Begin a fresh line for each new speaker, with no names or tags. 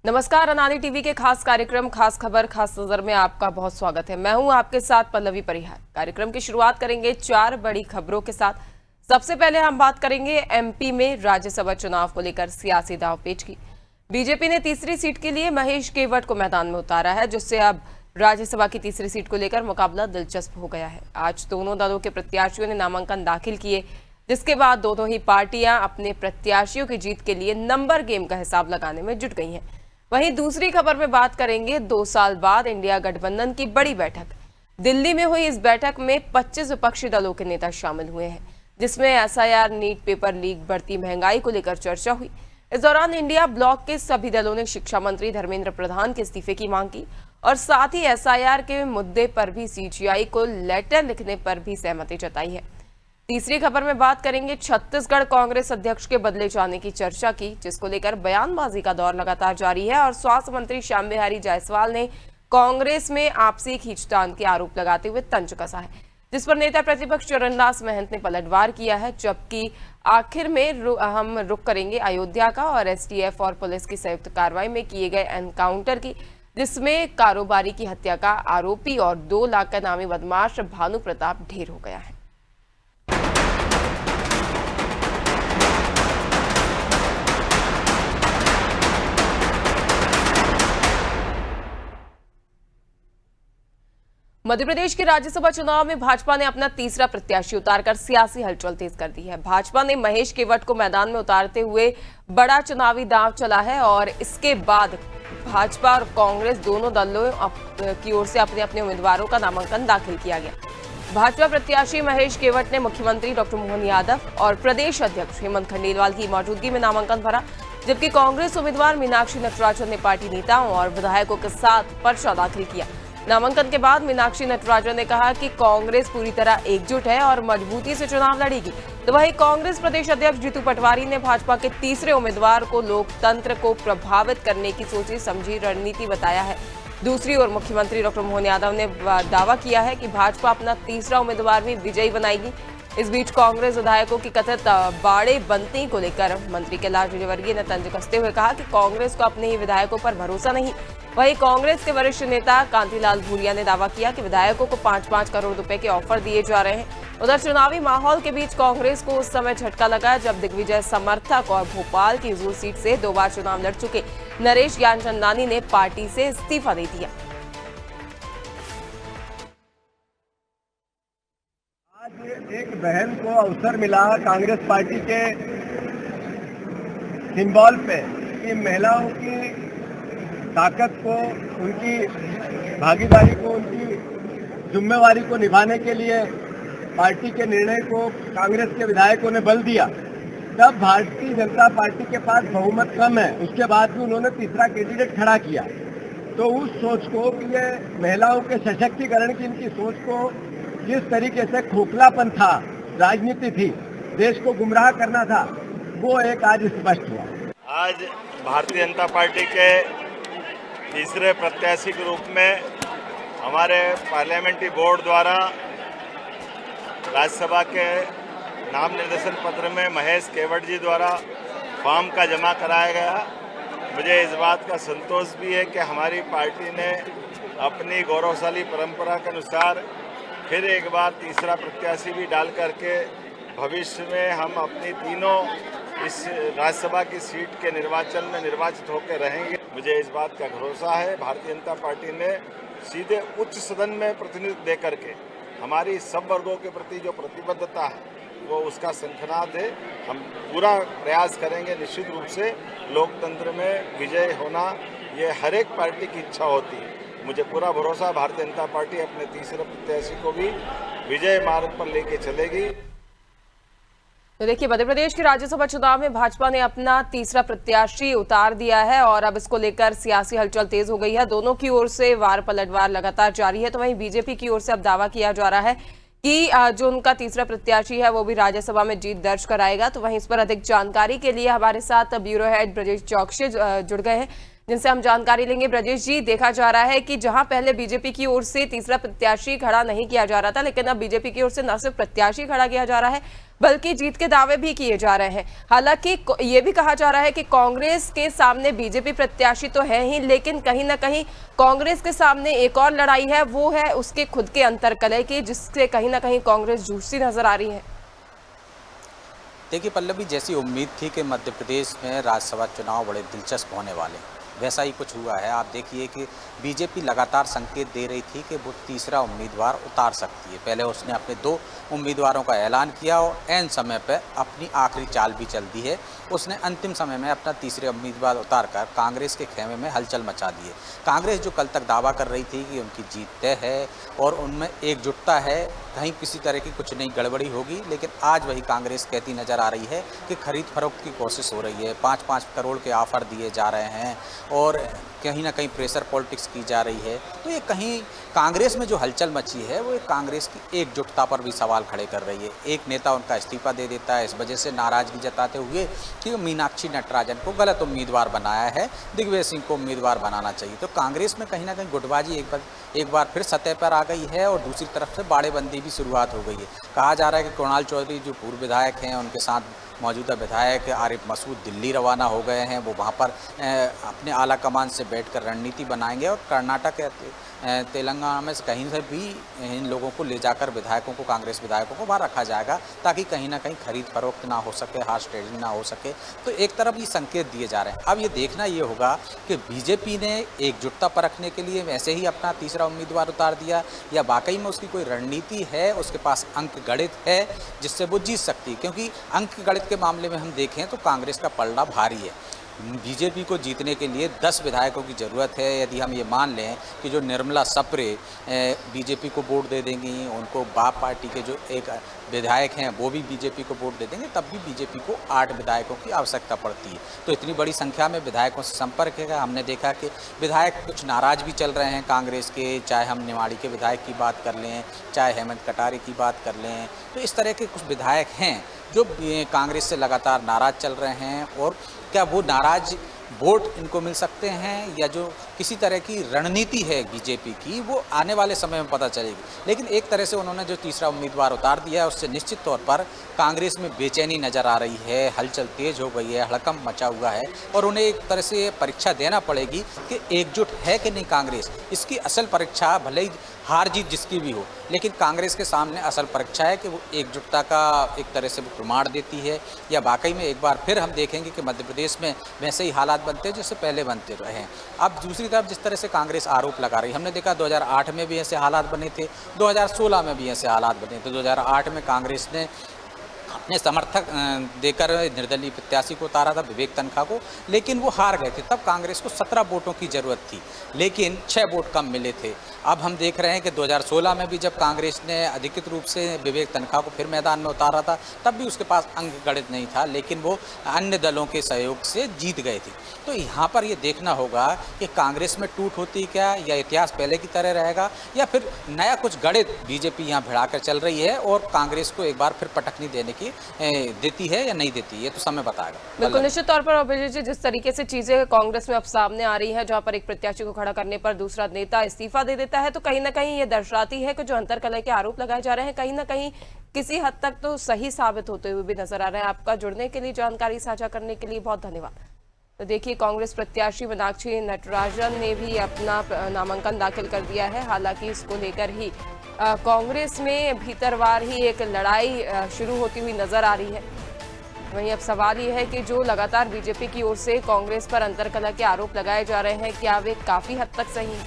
नमस्कार, अनानी टीवी के खास कार्यक्रम खास खबर खास नजर में आपका बहुत स्वागत है। मैं हूं आपके साथ पल्लवी परिहार। कार्यक्रम की शुरुआत करेंगे 4 बड़ी खबरों के साथ। सबसे पहले हम बात करेंगे एमपी में राज्यसभा चुनाव को लेकर सियासी दांवपेच की। बीजेपी ने तीसरी सीट के लिए महेश केवट को मैदान में उतारा है, जिससे अब राज्यसभा की तीसरी सीट को लेकर मुकाबला दिलचस्प हो गया है। आज दोनों दलों के प्रत्याशियों ने नामांकन दाखिल किए, जिसके बाद दोनों ही पार्टियां अपने प्रत्याशियों की जीत के लिए नंबर गेम का हिसाब लगाने में जुट गई हैं। वहीं दूसरी खबर में बात करेंगे 2 साल बाद इंडिया गठबंधन की बड़ी बैठक। दिल्ली में हुई इस बैठक में 25 विपक्षी दलों के नेता शामिल हुए हैं, जिसमें एसआईआर, नीट पेपर लीक, बढ़ती महंगाई को लेकर चर्चा हुई। इस दौरान इंडिया ब्लॉक के सभी दलों ने शिक्षा मंत्री धर्मेंद्र प्रधान के इस्तीफे की मांग की और साथ ही एसआईआर के मुद्दे पर भी सीजीआई को लेटर लिखने पर भी सहमति जताई है। तीसरी खबर में बात करेंगे छत्तीसगढ़ कांग्रेस अध्यक्ष के बदले जाने की चर्चा की, जिसको लेकर बयानबाजी का दौर लगातार जारी है और स्वास्थ्य मंत्री श्याम बिहारी जायसवाल ने कांग्रेस में आपसी खींचतान के आरोप लगाते हुए तंज कसा है, जिस पर नेता प्रतिपक्ष चरणदास महंत ने पलटवार किया है। जबकि आखिर में हम रुख करेंगे अयोध्या का और एसटीएफ और पुलिस की संयुक्त कार्रवाई में किए गए एनकाउंटर की, जिसमें कारोबारी की हत्या का आरोपी और 2 लाख का नामी बदमाश भानु प्रताप ढेर हो गया है। मध्य प्रदेश के राज्यसभा चुनाव में भाजपा ने अपना तीसरा प्रत्याशी उतारकर सियासी हलचल तेज कर दी है। भाजपा ने महेश केवट को मैदान में उतारते हुए बड़ा चुनावी दांव चला है और इसके बाद भाजपा और कांग्रेस दोनों दलों की ओर से अपने अपने उम्मीदवारों का नामांकन दाखिल किया गया। भाजपा प्रत्याशी महेश केवट ने मुख्यमंत्री डॉक्टर मोहन यादव और प्रदेश अध्यक्ष हेमंत खंडेलवाल की मौजूदगी में नामांकन भरा, जबकि कांग्रेस उम्मीदवार मीनाक्षी नटराजन ने पार्टी नेताओं और विधायकों के साथ पर्चा दाखिल किया। नामांकन के बाद मीनाक्षी नटराजन ने कहा कि कांग्रेस पूरी तरह एकजुट है और मजबूती से चुनाव लड़ेगी। तो वहीं कांग्रेस प्रदेश अध्यक्ष जीतू पटवारी ने भाजपा के तीसरे उम्मीदवार को लोकतंत्र को प्रभावित करने की सोची समझी रणनीति बताया है। दूसरी ओर मुख्यमंत्री डॉक्टर मोहन यादव ने दावा किया है कि भाजपा अपना तीसरा उम्मीदवार भी विजयी बनाएगी। इस बीच कांग्रेस विधायकों की कथित बाड़े बनती को लेकर मंत्री कैलाश विजयवर्गीय ने तंज कसते हुए कहा कि कांग्रेस को अपने ही विधायकों पर भरोसा नहीं। वहीं कांग्रेस के वरिष्ठ नेता कांतिलाल भूरिया ने दावा किया कि विधायकों को 5-5 करोड़ रुपए के ऑफर दिए जा रहे हैं। उधर चुनावी माहौल के बीच कांग्रेस को उस समय झटका लगा जब दिग्विजय समर्थक और भोपाल की हजूर सीट से 2 बार चुनाव लड़ चुके नरेश ज्ञानचंदानी ने पार्टी से इस्तीफा दे दिया।
आज एक बहन को अवसर मिला कांग्रेस पार्टी के सिंबल पे कि महिलाओं की ताकत को, उनकी भागीदारी को, उनकी जिम्मेवारी को निभाने के लिए पार्टी के निर्णय को कांग्रेस के विधायकों ने बल दिया। तब भारतीय जनता पार्टी के पास बहुमत कम है, उसके बाद भी उन्होंने तीसरा कैंडिडेट खड़ा किया। तो उस सोच को कि ये महिलाओं के सशक्तिकरण की इनकी सोच को जिस तरीके से खोखलापन था, राजनीति थी, देश को गुमराह करना था, वो एक आज स्पष्ट हुआ।
आज भारतीय जनता पार्टी के तीसरे प्रत्याशी के रूप में हमारे पार्लियामेंट्री बोर्ड द्वारा राज्यसभा के नाम निर्देशन पत्र में महेश केवट जी द्वारा फॉर्म का जमा कराया गया। मुझे इस बात का संतोष भी है कि हमारी पार्टी ने अपनी गौरवशाली परंपरा के अनुसार फिर एक बार तीसरा प्रत्याशी भी डाल करके भविष्य में हम अपनी तीनों इस राज्यसभा की सीट के निर्वाचन में निर्वाचित होकर रहेंगे। मुझे इस बात का भरोसा है। भारतीय जनता पार्टी ने सीधे उच्च सदन में प्रतिनिधित्व दे करके हमारी सब वर्गों के प्रति जो प्रतिबद्धता है वो उसका शंखनाद है। हम पूरा प्रयास करेंगे। निश्चित रूप से लोकतंत्र में विजय होना ये हर एक पार्टी की इच्छा होती है। मुझे पूरा भरोसा भारतीय जनता पार्टी अपने तीसरे प्रत्याशी को भी विजय मार्ग पर लेके चलेगी।
तो देखिए, मध्य प्रदेश के राज्यसभा चुनाव में भाजपा ने अपना तीसरा प्रत्याशी उतार दिया है और अब इसको लेकर सियासी हलचल तेज हो गई है। दोनों की ओर से वार पलटवार लगातार जारी है। तो वहीं बीजेपी की ओर से अब दावा किया जा रहा है कि जो उनका तीसरा प्रत्याशी है वो भी राज्यसभा में जीत दर्ज कराएगा। तो वहीं इस पर अधिक जानकारी के लिए हमारे साथ ब्यूरो हेड ब्रजेश चौकसी जुड़ गए हैं। जिनसे हम जानकारी लेंगे। ब्रजेश जी, देखा जा रहा है कि जहां पहले बीजेपी की ओर से तीसरा प्रत्याशी खड़ा नहीं किया जा रहा था, लेकिन अब बीजेपी की ओर से न सिर्फ प्रत्याशी खड़ा किया जा रहा है बल्कि जीत के दावे भी किए जा रहे हैं। हालांकि ये भी कहा जा रहा है कि कांग्रेस के सामने बीजेपी प्रत्याशी तो है ही, लेकिन कहीं ना कहीं कांग्रेस के सामने एक और लड़ाई है, वो है उसके खुद के अंतर्कलह की, जिससे कहीं ना कहीं कांग्रेस जूझती नजर आ रही है।
देखिए पल्लवी, जैसी उम्मीद थी कि मध्य प्रदेश में राज्यसभा चुनाव बड़े दिलचस्प होने वाले, वैसा ही कुछ हुआ है। आप देखिए कि बीजेपी लगातार संकेत दे रही थी कि वो तीसरा उम्मीदवार उतार सकती है। पहले उसने अपने 2 उम्मीदवारों का ऐलान किया और ऐन समय पर अपनी आखिरी चाल भी चल दी है। उसने अंतिम समय में अपना तीसरे उम्मीदवार उतारकर कांग्रेस के खेमे में हलचल मचा दी है। कांग्रेस जो कल तक दावा कर रही थी कि उनकी जीत तय है और उनमें एकजुटता है, कहीं किसी तरह की कुछ नई गड़बड़ी होगी, लेकिन आज वही कांग्रेस कहती नजर आ रही है कि खरीद फरोख्त की कोशिश हो रही है। 5-5 करोड़ के ऑफर दिए जा रहे हैं और कहीं ना कहीं प्रेशर पॉलिटिक्स की जा रही है। तो ये कहीं कांग्रेस में जो हलचल मची है वो कांग्रेस की एकजुटता पर भी सवाल खड़े कर रही है। एक नेता उनका इस्तीफा दे देता है, इस वजह से नाराजगी जताते हुए कि मीनाक्षी नटराजन को गलत उम्मीदवार बनाया है, दिग्विजय सिंह को उम्मीदवार बनाना चाहिए। तो कांग्रेस में कहीं ना कहीं गुटबाजी एक बार फिर सतह पर आ गई है और दूसरी तरफ से बाड़ेबंदी भी शुरुआत हो गई है। कहा जा रहा है कि कुणाल चौधरी जो पूर्व विधायक हैं, उनके साथ मौजूदा विधायक आरिफ मसूद दिल्ली रवाना हो गए हैं। वो वहाँ पर अपने आला कमान से बैठकर रणनीति बनाएंगे और कर्नाटक तेलंगाना में कहीं से भी इन लोगों को ले जाकर विधायकों को, कांग्रेस विधायकों को बाहर रखा जाएगा ताकि कहीं ना कहीं खरीद फरोख्त ना हो सके, हार्स ट्रेडिंग ना हो सके। तो एक तरफ ये संकेत दिए जा रहे हैं। अब ये देखना ये होगा कि बीजेपी ने एकजुटता परखने के लिए वैसे ही अपना तीसरा उम्मीदवार उतार दिया या वाकई में उसकी कोई रणनीति है, उसके पास अंक गणित है जिससे वो जीत सकती है। क्योंकि अंक गणित के मामले में हम देखें तो कांग्रेस का पलड़ा भारी है। बीजेपी को जीतने के लिए 10 विधायकों की ज़रूरत है। यदि हम ये मान लें कि जो निर्मला सप्रे बीजेपी को वोट दे देंगी, उनको बाप पार्टी के जो एक विधायक हैं वो भी बीजेपी को वोट दे देंगे, तब भी बीजेपी को 8 विधायकों की आवश्यकता पड़ती है। तो इतनी बड़ी संख्या में विधायकों से संपर्क है। हमने देखा कि विधायक कुछ नाराज़ भी चल रहे हैं कांग्रेस के, चाहे हम निवाड़ी के विधायक की बात कर लें, चाहे हेमंत कटारे की बात कर लें। तो इस तरह के कुछ विधायक हैं जो कांग्रेस से लगातार नाराज़ चल रहे हैं। और क्या वो नाराज़ वोट इनको मिल सकते हैं या जो किसी तरह की रणनीति है बीजेपी की, वो आने वाले समय में पता चलेगी। लेकिन एक तरह से उन्होंने जो तीसरा उम्मीदवार उतार दिया है उससे निश्चित तौर पर कांग्रेस में बेचैनी नज़र आ रही है, हलचल तेज हो गई है, हड़कंप मचा हुआ है और उन्हें एक तरह से परीक्षा देना पड़ेगी कि एकजुट है कि नहीं कांग्रेस। इसकी असल परीक्षा भले ही हार जीत जिसकी भी हो, लेकिन कांग्रेस के सामने असल परीक्षा है कि वो एकजुटता का एक तरह से वो प्रमाण देती है या वाकई में एक बार फिर हम देखेंगे कि मध्य प्रदेश में वैसे ही हालात बनते हैं जैसे पहले बनते रहे हैं। अब दूसरी तरफ जिस तरह से कांग्रेस आरोप लगा रही, हमने देखा 2008 में भी ऐसे हालात बने थे, 2016 में भी ऐसे हालात बने थे। 2008 में कांग्रेस ने अपने समर्थक देकर निर्दलीय प्रत्याशी को उतारा था, विवेक तनखा को, लेकिन वो हार गए थे। तब कांग्रेस को 17 वोटों की ज़रूरत थी, लेकिन 6 वोट कम मिले थे। अब हम देख रहे हैं कि 2016 में भी जब कांग्रेस ने अधिकृत रूप से विवेक तनखा को फिर मैदान में उतारा था, तब भी उसके पास अंक गणित नहीं था, लेकिन वो अन्य दलों के सहयोग से जीत गए थे। तो यहाँ पर ये देखना होगा कि कांग्रेस में टूट होती क्या, या इतिहास पहले की तरह रहेगा, या फिर नया कुछ गणित बीजेपी यहाँ भिड़ा कर चल रही है और कांग्रेस को एक बार फिर पटकनी देती है या नहीं देती, ये तो समय बताएगा।
बिल्कुल निश्चित तौर पर अभिजीत जी, जिस तरीके से चीजें कांग्रेस में अब सामने आ रही है, जहां पर एक प्रत्याशी को खड़ा करने पर दूसरा नेता इस्तीफा दे देता है, तो कहीं ना कहीं ये दर्शाती है कि जो अंतरकलह के आरोप लगाए जा रहे हैं कहीं ना कहीं किसी हद तक तो सही साबित होते हुए भी नजर आ रहे हैं। आपका जुड़ने के लिए, जानकारी साझा करने के लिए बहुत धन्यवाद। तो देखिए, कांग्रेस प्रत्याशी मीनाक्षी नटराजन ने भी अपना नामांकन दाखिल कर दिया है। हालांकि इसको लेकर ही कांग्रेस में भीतरवार ही एक लड़ाई शुरू होती हुई नजर आ रही है। वहीं अब सवाल ये है कि जो लगातार बीजेपी की ओर से कांग्रेस पर अंतरकलह के आरोप लगाए जा रहे हैं, क्या वे काफी हद तक सही हैं?